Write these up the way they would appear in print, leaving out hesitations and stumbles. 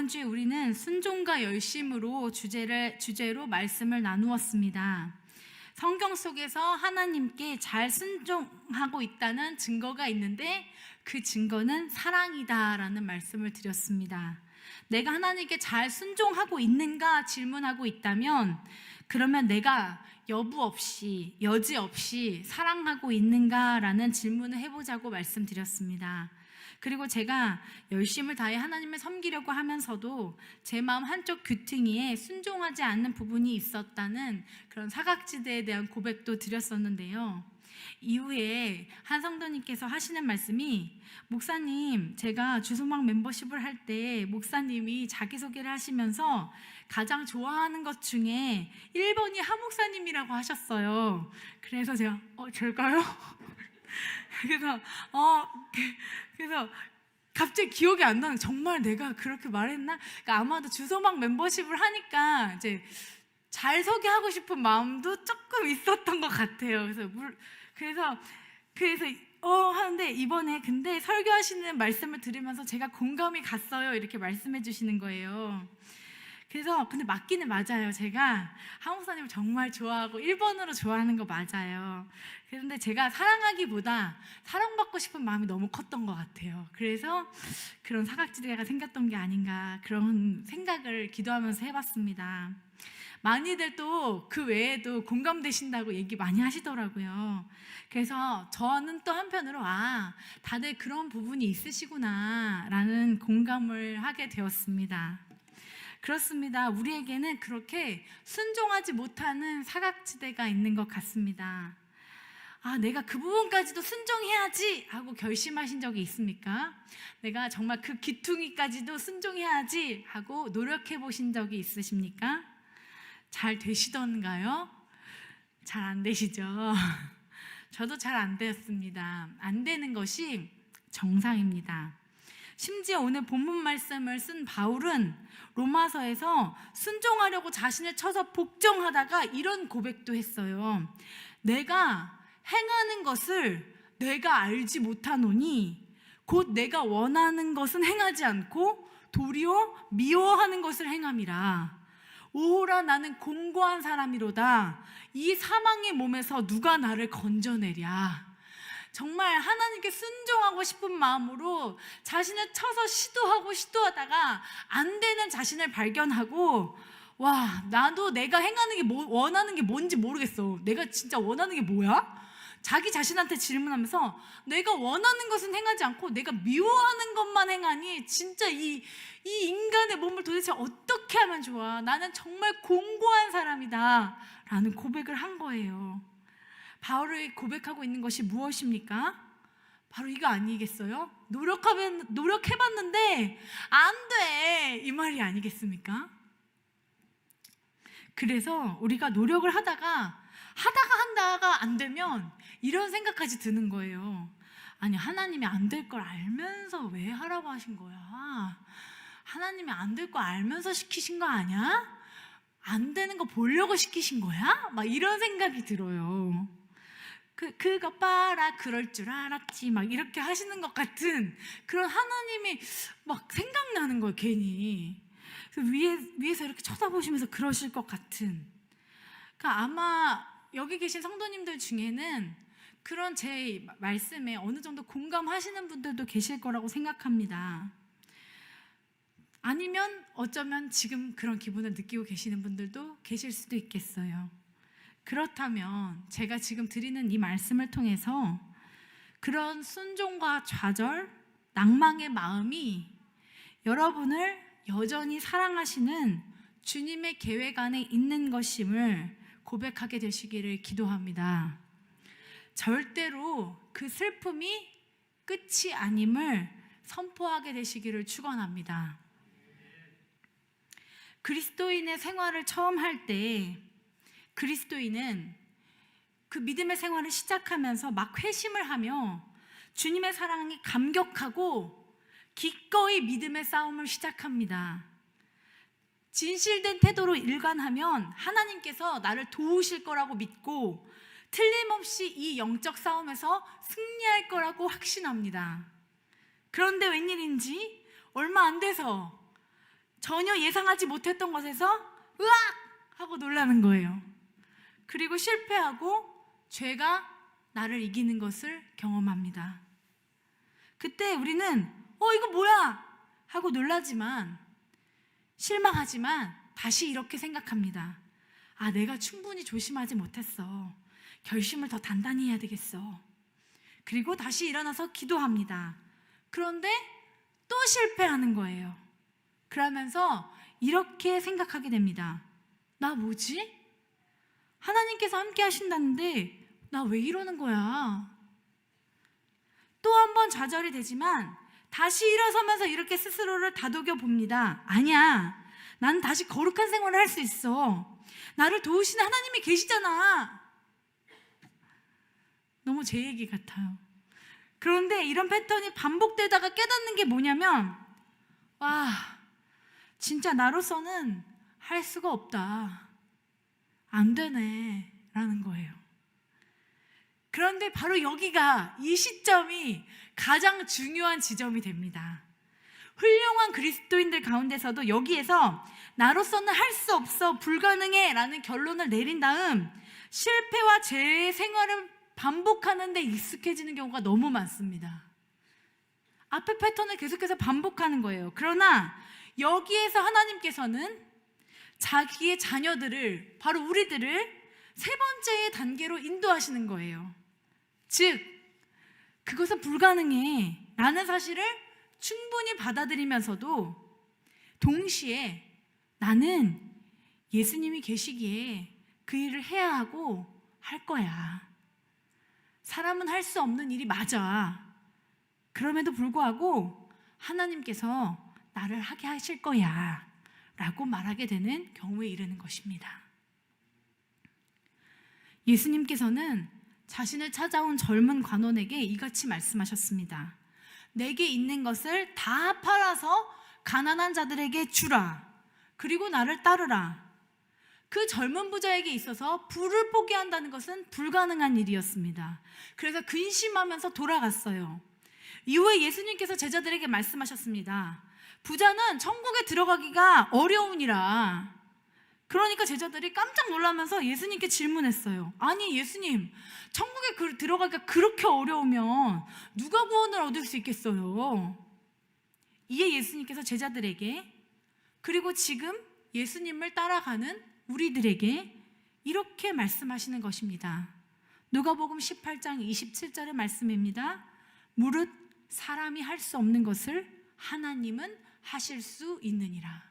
이번 주에 우리는 순종과 열심으로 주제로 말씀을 나누었습니다. 성경 속에서 하나님께 잘 순종하고 있다는 증거가 있는데 그 증거는 사랑이다라는 말씀을 드렸습니다. 내가 하나님께 잘 순종하고 있는가 질문하고 있다면 그러면 내가 여부 없이 여지 없이 사랑하고 있는가라는 질문을 해보자고 말씀드렸습니다. 그리고 제가 열심을 다해 하나님을 섬기려고 하면서도 제 마음 한쪽 귀퉁이에 순종하지 않는 부분이 있었다는 그런 사각지대에 대한 고백도 드렸었는데요. 이후에 한 성도님께서 하시는 말씀이, 목사님, 제가 주소막 멤버십을 할 때 목사님이 자기소개를 하시면서 가장 좋아하는 것 중에 1번이 하 목사님이라고 하셨어요. 그래서 제가 절까요? 그래서 갑자기 기억이 안 나는, 정말 내가 그렇게 말했나? 그러니까 아마도 주소막 멤버십을 하니까 이제 잘 소개하고 싶은 마음도 조금 있었던 것 같아요. 그래서 하는데 이번에 근데 설교하시는 말씀을 들으면서 제가 공감이 갔어요. 이렇게 말씀해 주시는 거예요. 그래서 근데 맞기는 맞아요. 제가 하 목사님을 정말 좋아하고 1번으로 좋아하는 거 맞아요. 그런데 제가 사랑하기보다 사랑받고 싶은 마음이 너무 컸던 것 같아요. 그래서 그런 사각지대가 생겼던 게 아닌가, 그런 생각을 기도하면서 해봤습니다. 많이들 또 그 외에도 공감되신다고 얘기 많이 하시더라고요. 그래서 저는 또 한편으로 다들 그런 부분이 있으시구나 라는 공감을 하게 되었습니다. 그렇습니다. 우리에게는 그렇게 순종하지 못하는 사각지대가 있는 것 같습니다. 내가 그 부분까지도 순종해야지 하고 결심하신 적이 있습니까? 내가 정말 그 귀퉁이까지도 순종해야지 하고 노력해 보신 적이 있으십니까? 잘 되시던가요? 잘 안 되시죠? 저도 잘 안 되었습니다. 안 되는 것이 정상입니다. 심지어 오늘 본문 말씀을 쓴 바울은 로마서에서 순종하려고 자신을 쳐서 복종하다가 이런 고백도 했어요. 내가 행하는 것을 내가 알지 못하노니 곧 내가 원하는 것은 행하지 않고 도리어 미워하는 것을 행함이라. 오호라, 나는 공고한 사람이로다. 이 사망의 몸에서 누가 나를 건져내랴. 정말 하나님께 순종하고 싶은 마음으로 자신을 쳐서 시도하다가 안 되는 자신을 발견하고, 나도 내가 행하는 게 원하는 게 뭔지 모르겠어. 내가 진짜 원하는 게 뭐야? 자기 자신한테 질문하면서 내가 원하는 것은 행하지 않고 내가 미워하는 것만 행하니 진짜 이 인간의 몸을 도대체 어떻게 하면 좋아? 나는 정말 공고한 사람이다 라는 고백을 한 거예요. 바울이 고백하고 있는 것이 무엇입니까? 바로 이거 아니겠어요? 노력해봤는데 안 돼, 이 말이 아니겠습니까? 그래서 우리가 노력을 하다가 안 되면 이런 생각까지 드는 거예요. 아니, 하나님이 안 될 걸 알면서 왜 하라고 하신 거야? 하나님이 안 될 거 알면서 시키신 거 아니야? 안 되는 거 보려고 시키신 거야? 막 이런 생각이 들어요. 그거 봐라, 그럴 줄 알았지, 막 이렇게 하시는 것 같은 그런 하나님이 막 생각나는 거예요, 괜히. 위에서 이렇게 쳐다보시면서 그러실 것 같은. 그러니까 아마 여기 계신 성도님들 중에는 그런 제 말씀에 어느 정도 공감하시는 분들도 계실 거라고 생각합니다. 아니면 어쩌면 지금 그런 기분을 느끼고 계시는 분들도 계실 수도 있겠어요. 그렇다면 제가 지금 드리는 이 말씀을 통해서 그런 순종과 좌절, 낭망의 마음이 여러분을 여전히 사랑하시는 주님의 계획 안에 있는 것임을 고백하게 되시기를 기도합니다. 절대로 그 슬픔이 끝이 아님을 선포하게 되시기를 축원합니다. 그리스도인의 생활을 처음 할 때 그리스도인은 그 믿음의 생활을 시작하면서 막 회심을 하며 주님의 사랑에 감격하고 기꺼이 믿음의 싸움을 시작합니다. 진실된 태도로 일관하면 하나님께서 나를 도우실 거라고 믿고 틀림없이 이 영적 싸움에서 승리할 거라고 확신합니다. 그런데 웬일인지 얼마 안 돼서 전혀 예상하지 못했던 것에서 으악! 하고 놀라는 거예요. 그리고 실패하고 죄가 나를 이기는 것을 경험합니다. 그때 우리는 이거 뭐야? 하고 놀라지만, 실망하지만 다시 이렇게 생각합니다. 내가 충분히 조심하지 못했어. 결심을 더 단단히 해야 되겠어. 그리고 다시 일어나서 기도합니다. 그런데 또 실패하는 거예요. 그러면서 이렇게 생각하게 됩니다. 나 뭐지? 하나님께서 함께 하신다는데 나 왜 이러는 거야? 또 한 번 좌절이 되지만 다시 일어서면서 이렇게 스스로를 다독여 봅니다. 아니야, 나는 다시 거룩한 생활을 할 수 있어. 나를 도우시는 하나님이 계시잖아. 너무 제 얘기 같아요. 그런데 이런 패턴이 반복되다가 깨닫는 게 뭐냐면, 와, 진짜 나로서는 할 수가 없다. 안 되네 라는 거예요. 그런데 바로 여기가, 이 시점이 가장 중요한 지점이 됩니다. 훌륭한 그리스도인들 가운데서도 여기에서 나로서는 할 수 없어, 불가능해 라는 결론을 내린 다음 실패와 죄의 생활을 반복하는 데 익숙해지는 경우가 너무 많습니다. 앞에 패턴을 계속해서 반복하는 거예요. 그러나 여기에서 하나님께서는 자기의 자녀들을, 바로 우리들을 세 번째의 단계로 인도하시는 거예요. 즉, 그것은 불가능해 라는 사실을 충분히 받아들이면서도 동시에 나는 예수님이 계시기에 그 일을 해야 하고 할 거야. 사람은 할 수 없는 일이 맞아. 그럼에도 불구하고 하나님께서 나를 하게 하실 거야 라고 말하게 되는 경우에 이르는 것입니다. 예수님께서는 자신을 찾아온 젊은 관원에게 이같이 말씀하셨습니다. 내게 있는 것을 다 팔아서 가난한 자들에게 주라. 그리고 나를 따르라. 그 젊은 부자에게 있어서 부를 포기한다는 것은 불가능한 일이었습니다. 그래서 근심하면서 돌아갔어요. 이후에 예수님께서 제자들에게 말씀하셨습니다. 부자는 천국에 들어가기가 어려우니라. 그러니까 제자들이 깜짝 놀라면서 예수님께 질문했어요. 아니 예수님, 천국에 들어가기가 그렇게 어려우면 누가 구원을 얻을 수 있겠어요? 이에 예수님께서 제자들에게, 그리고 지금 예수님을 따라가는 우리들에게 이렇게 말씀하시는 것입니다. 누가복음 18장 27절의 말씀입니다. 무릇 사람이 할 수 없는 것을 하나님은 하실 수 있느니라.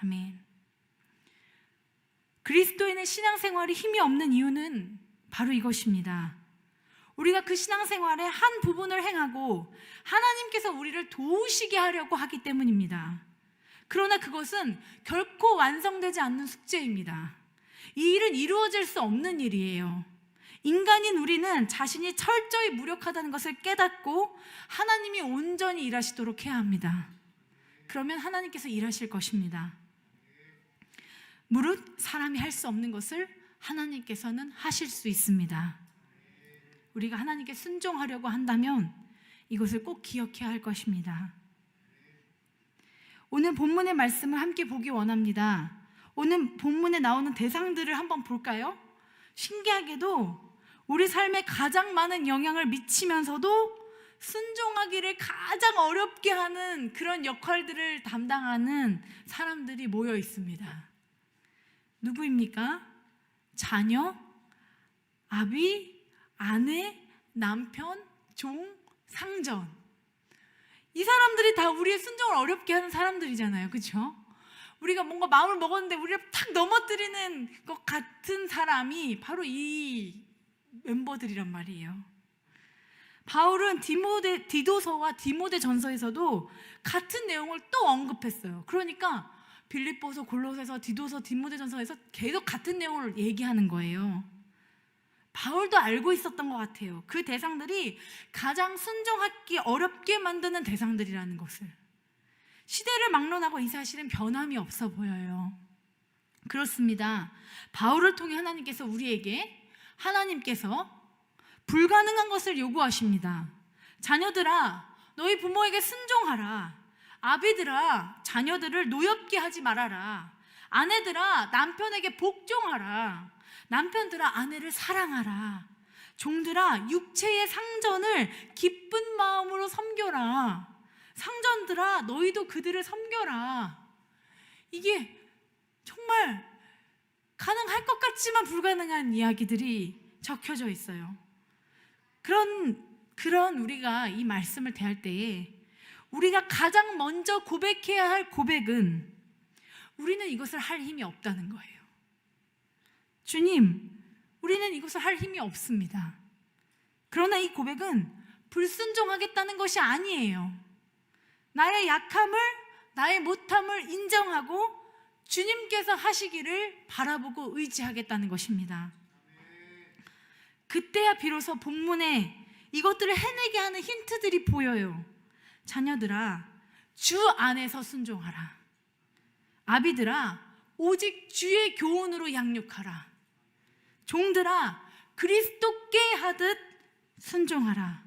아멘. 그리스도인의 신앙생활이 힘이 없는 이유는 바로 이것입니다. 우리가 그 신앙생활의 한 부분을 행하고 하나님께서 우리를 도우시게 하려고 하기 때문입니다. 그러나 그것은 결코 완성되지 않는 숙제입니다. 이 일은 이루어질 수 없는 일이에요. 인간인 우리는 자신이 철저히 무력하다는 것을 깨닫고 하나님이 온전히 일하시도록 해야 합니다. 그러면 하나님께서 일하실 것입니다. 무릇 사람이 할 수 없는 것을 하나님께서는 하실 수 있습니다. 우리가 하나님께 순종하려고 한다면 이것을 꼭 기억해야 할 것입니다. 오늘 본문의 말씀을 함께 보기 원합니다. 오늘 본문에 나오는 대상들을 한번 볼까요? 신기하게도 우리 삶에 가장 많은 영향을 미치면서도 순종하기를 가장 어렵게 하는 그런 역할들을 담당하는 사람들이 모여 있습니다. 누구입니까? 자녀, 아비, 아내, 남편, 종, 상전. 이 사람들이 다 우리의 순종을 어렵게 하는 사람들이잖아요. 그렇죠? 우리가 뭔가 마음을 먹었는데 우리를 탁 넘어뜨리는 것 같은 사람이 바로 이 멤버들이란 말이에요. 바울은 디도서와 디모데 전서에서도 같은 내용을 또 언급했어요. 그러니까 빌립보서, 골로새서, 디도서, 디모데 전서에서 계속 같은 내용을 얘기하는 거예요. 바울도 알고 있었던 것 같아요. 그 대상들이 가장 순종하기 어렵게 만드는 대상들이라는 것을. 시대를 막론하고 이 사실은 변함이 없어 보여요. 그렇습니다. 바울을 통해 하나님께서 불가능한 것을 요구하십니다. 자녀들아, 너희 부모에게 순종하라. 아비들아, 자녀들을 노엽게 하지 말아라. 아내들아, 남편에게 복종하라. 남편들아, 아내를 사랑하라. 종들아, 육체의 상전을 기쁜 마음으로 섬겨라. 상전들아, 너희도 그들을 섬겨라. 이게 정말 가능할 것 같지만 불가능한 이야기들이 적혀져 있어요. 그런 우리가 이 말씀을 대할 때에 우리가 가장 먼저 고백해야 할 고백은 우리는 이것을 할 힘이 없다는 거예요. 주님, 우리는 이것을 할 힘이 없습니다. 그러나 이 고백은 불순종하겠다는 것이 아니에요. 나의 약함을, 나의 못함을 인정하고 주님께서 하시기를 바라보고 의지하겠다는 것입니다. 그때야 비로소 본문에 이것들을 해내게 하는 힌트들이 보여요. 자녀들아, 주 안에서 순종하라. 아비들아, 오직 주의 교훈으로 양육하라. 종들아, 그리스도께 하듯 순종하라.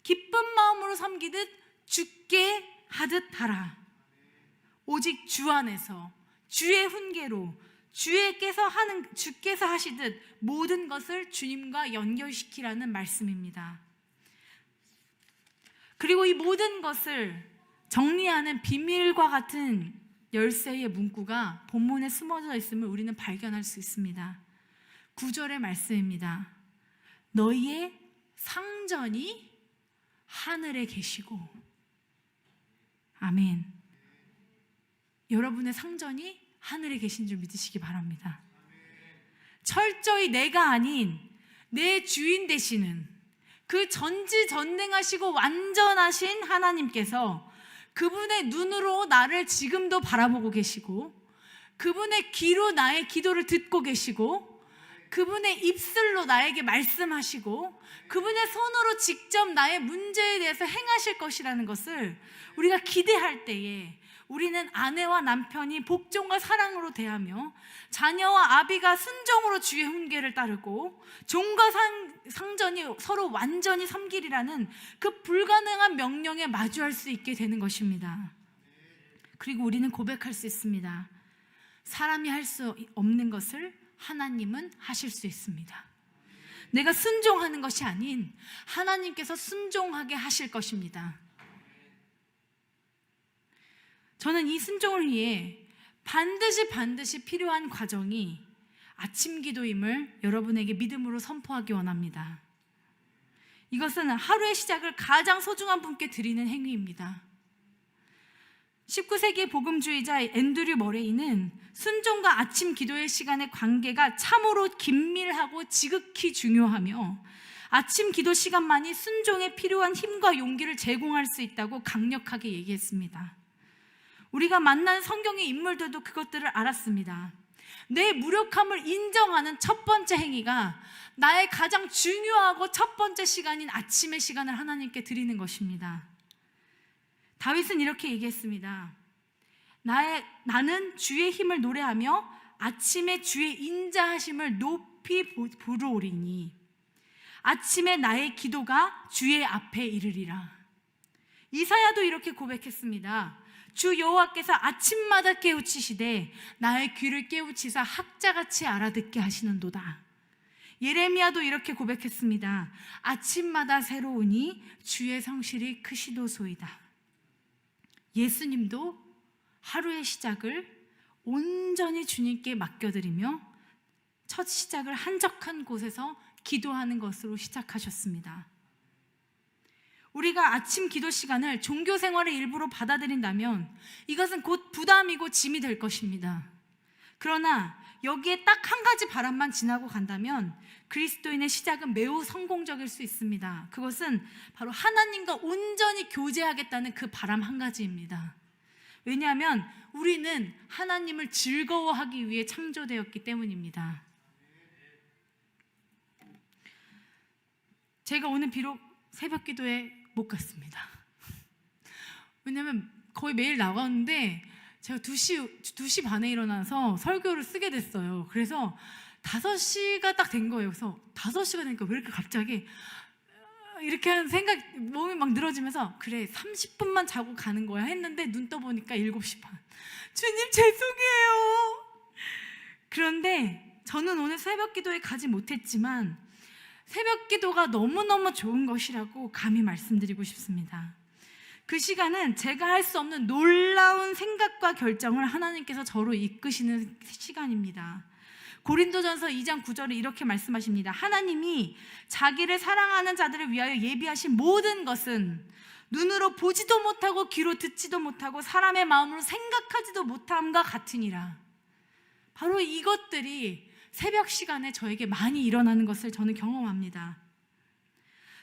기쁜 마음으로 섬기듯 주께 하듯 하라. 오직 주 안에서 주의 훈계로 주께서 하시듯 모든 것을 주님과 연결시키라는 말씀입니다. 그리고 이 모든 것을 정리하는 비밀과 같은 열쇠의 문구가 본문에 숨어져 있음을 우리는 발견할 수 있습니다. 9절의 말씀입니다. 너희의 상전이 하늘에 계시고. 아멘. 여러분의 상전이 하늘에 계신 줄 믿으시기 바랍니다. 철저히 내가 아닌 내 주인 되시는 그 전지전능하시고 완전하신 하나님께서 그분의 눈으로 나를 지금도 바라보고 계시고, 그분의 귀로 나의 기도를 듣고 계시고, 그분의 입술로 나에게 말씀하시고, 그분의 손으로 직접 나의 문제에 대해서 행하실 것이라는 것을 우리가 기대할 때에 우리는 아내와 남편이 복종과 사랑으로 대하며 자녀와 아비가 순종으로 주의 훈계를 따르고 종과 상전이 서로 완전히 섬기리라는 그 불가능한 명령에 마주할 수 있게 되는 것입니다. 그리고 우리는 고백할 수 있습니다. 사람이 할 수 없는 것을 하나님은 하실 수 있습니다. 내가 순종하는 것이 아닌 하나님께서 순종하게 하실 것입니다. 저는 이 순종을 위해 반드시 필요한 과정이 아침 기도임을 여러분에게 믿음으로 선포하기 원합니다. 이것은 하루의 시작을 가장 소중한 분께 드리는 행위입니다. 19세기의 복음주의자 앤드류 머레이는 순종과 아침 기도의 시간의 관계가 참으로 긴밀하고 지극히 중요하며 아침 기도 시간만이 순종에 필요한 힘과 용기를 제공할 수 있다고 강력하게 얘기했습니다. 우리가 만난 성경의 인물들도 그것들을 알았습니다. 내 무력함을 인정하는 첫 번째 행위가 나의 가장 중요하고 첫 번째 시간인 아침의 시간을 하나님께 드리는 것입니다. 다윗은 이렇게 얘기했습니다. 나는 주의 힘을 노래하며 아침에 주의 인자하심을 높이 부르오리니 아침에 나의 기도가 주의 앞에 이르리라. 이사야도 이렇게 고백했습니다. 주 여호와께서 아침마다 깨우치시되 나의 귀를 깨우치사 학자같이 알아듣게 하시는도다. 예레미야도 이렇게 고백했습니다. 아침마다 새로우니 주의 성실이 크시도소이다. 예수님도 하루의 시작을 온전히 주님께 맡겨드리며 첫 시작을 한적한 곳에서 기도하는 것으로 시작하셨습니다. 우리가 아침 기도 시간을 종교 생활의 일부로 받아들인다면 이것은 곧 부담이고 짐이 될 것입니다. 그러나 여기에 딱 한 가지 바람만 지나고 간다면 그리스도인의 시작은 매우 성공적일 수 있습니다. 그것은 바로 하나님과 온전히 교제하겠다는 그 바람 한 가지입니다. 왜냐하면 우리는 하나님을 즐거워하기 위해 창조되었기 때문입니다. 제가 오늘 비록 새벽 기도에 못 갔습니다. 왜냐하면 거의 매일 나가는데 제가 2시 반에 일어나서 설교를 쓰게 됐어요. 그래서 5시가 딱 된 거예요. 그래서 5시가 되니까 왜 이렇게 갑자기 이렇게 하는 생각, 몸이 막 늘어지면서 그래 30분만 자고 가는 거야 했는데 눈 떠보니까 7시 반. 주님 죄송해요. 그런데 저는 오늘 새벽 기도에 가지 못했지만 새벽 기도가 너무너무 좋은 것이라고 감히 말씀드리고 싶습니다. 그 시간은 제가 할 수 없는 놀라운 생각과 결정을 하나님께서 저로 이끄시는 시간입니다. 고린도전서 2장 9절에 이렇게 말씀하십니다. 하나님이 자기를 사랑하는 자들을 위하여 예비하신 모든 것은 눈으로 보지도 못하고 귀로 듣지도 못하고 사람의 마음으로 생각하지도 못함과 같으니라. 바로 이것들이 새벽 시간에 저에게 많이 일어나는 것을 저는 경험합니다.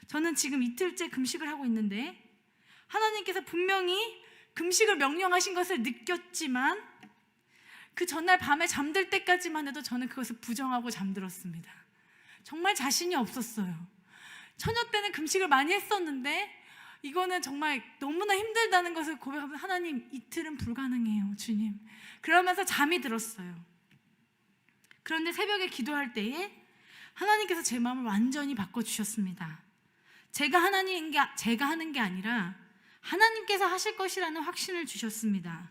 저는 지금 이틀째 금식을 하고 있는데 하나님께서 분명히 금식을 명령하신 것을 느꼈지만 그 전날 밤에 잠들 때까지만 해도 저는 그것을 부정하고 잠들었습니다. 정말 자신이 없었어요. 처녀 때는 금식을 많이 했었는데 이거는 정말 너무나 힘들다는 것을 고백하면 하나님 이틀은 불가능해요 주님, 그러면서 잠이 들었어요. 그런데 새벽에 기도할 때에 하나님께서 제 마음을 완전히 바꿔주셨습니다. 제가 하는 게 아니라 하나님께서 하실 것이라는 확신을 주셨습니다.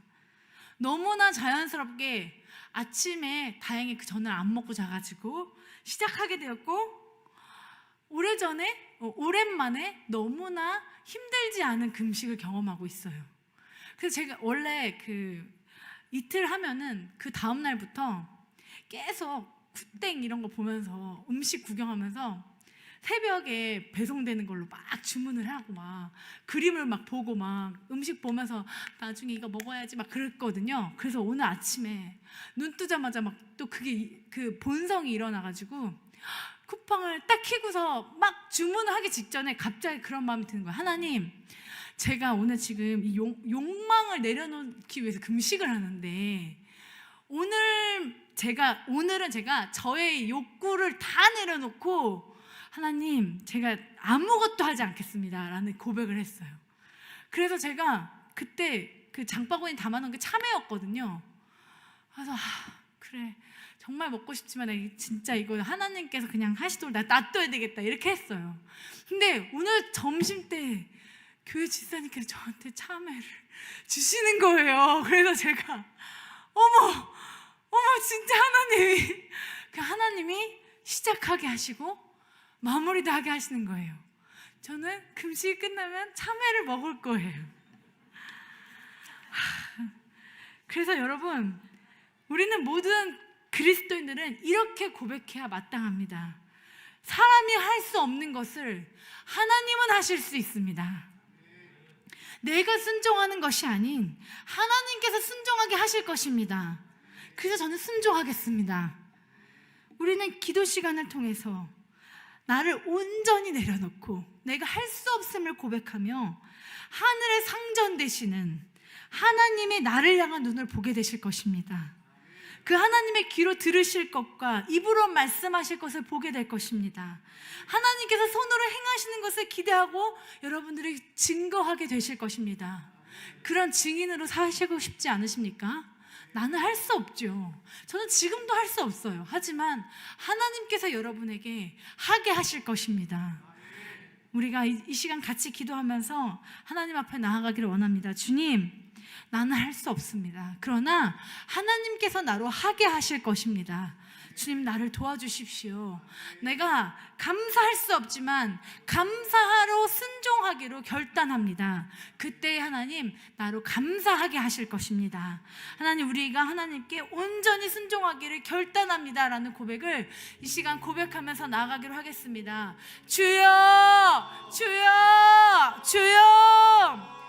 너무나 자연스럽게 아침에 다행히 그 전날 안 먹고 자가지고 시작하게 되었고, 오랜만에 너무나 힘들지 않은 금식을 경험하고 있어요. 그래서 제가 원래 이틀 하면은 그 다음날부터 계속 굿땡 이런 거 보면서 음식 구경하면서 새벽에 배송되는 걸로 막 주문을 하고 막 그림을 막 보고 막 음식 보면서 나중에 이거 먹어야지 막 그랬거든요. 그래서 오늘 아침에 눈 뜨자마자 막 또 그게 그 본성이 일어나가지고 쿠팡을 딱 켜고서 막 주문을 하기 직전에 갑자기 그런 마음이 드는 거예요. 하나님, 제가 오늘 지금 이 욕망을 내려놓기 위해서 금식을 하는데 오늘은 제가 저의 욕구를 다 내려놓고 하나님, 제가 아무것도 하지 않겠습니다 라는 고백을 했어요. 그래서 제가 그때 그 장바구니 담아놓은 게 참외였거든요. 그래서 그래 정말 먹고 싶지만 진짜 이거 하나님께서 그냥 하시도록 놔둬야 되겠다 이렇게 했어요. 근데 오늘 점심 때 교회 집사님께서 저한테 참외를 주시는 거예요. 그래서 제가 어머 진짜 하나님이 시작하게 하시고 마무리도 하게 하시는 거예요. 저는 금식이 끝나면 참외를 먹을 거예요. 그래서 여러분, 우리는 모든 그리스도인들은 이렇게 고백해야 마땅합니다. 사람이 할 수 없는 것을 하나님은 하실 수 있습니다. 내가 순종하는 것이 아닌 하나님께서 순종하게 하실 것입니다. 그래서 저는 순종하겠습니다. 우리는 기도 시간을 통해서 나를 온전히 내려놓고 내가 할 수 없음을 고백하며 하늘의 상전 되시는 하나님의 나를 향한 눈을 보게 되실 것입니다. 그 하나님의 귀로 들으실 것과 입으로 말씀하실 것을 보게 될 것입니다. 하나님께서 손으로 행하시는 것을 기대하고 여러분들이 증거하게 되실 것입니다. 그런 증인으로 사시고 싶지 않으십니까? 나는 할 수 없죠. 저는 지금도 할 수 없어요. 하지만 하나님께서 여러분에게 하게 하실 것입니다. 우리가 이 시간 같이 기도하면서 하나님 앞에 나아가기를 원합니다. 주님, 나는 할 수 없습니다. 그러나 하나님께서 나로 하게 하실 것입니다. 주님, 나를 도와주십시오. 내가 감사할 수 없지만 감사하러 순종하기로 결단합니다. 그때 하나님 나로 감사하게 하실 것입니다. 하나님, 우리가 하나님께 온전히 순종하기를 결단합니다 라는 고백을 이 시간 고백하면서 나아가기로 하겠습니다. 주여, 주여, 주여,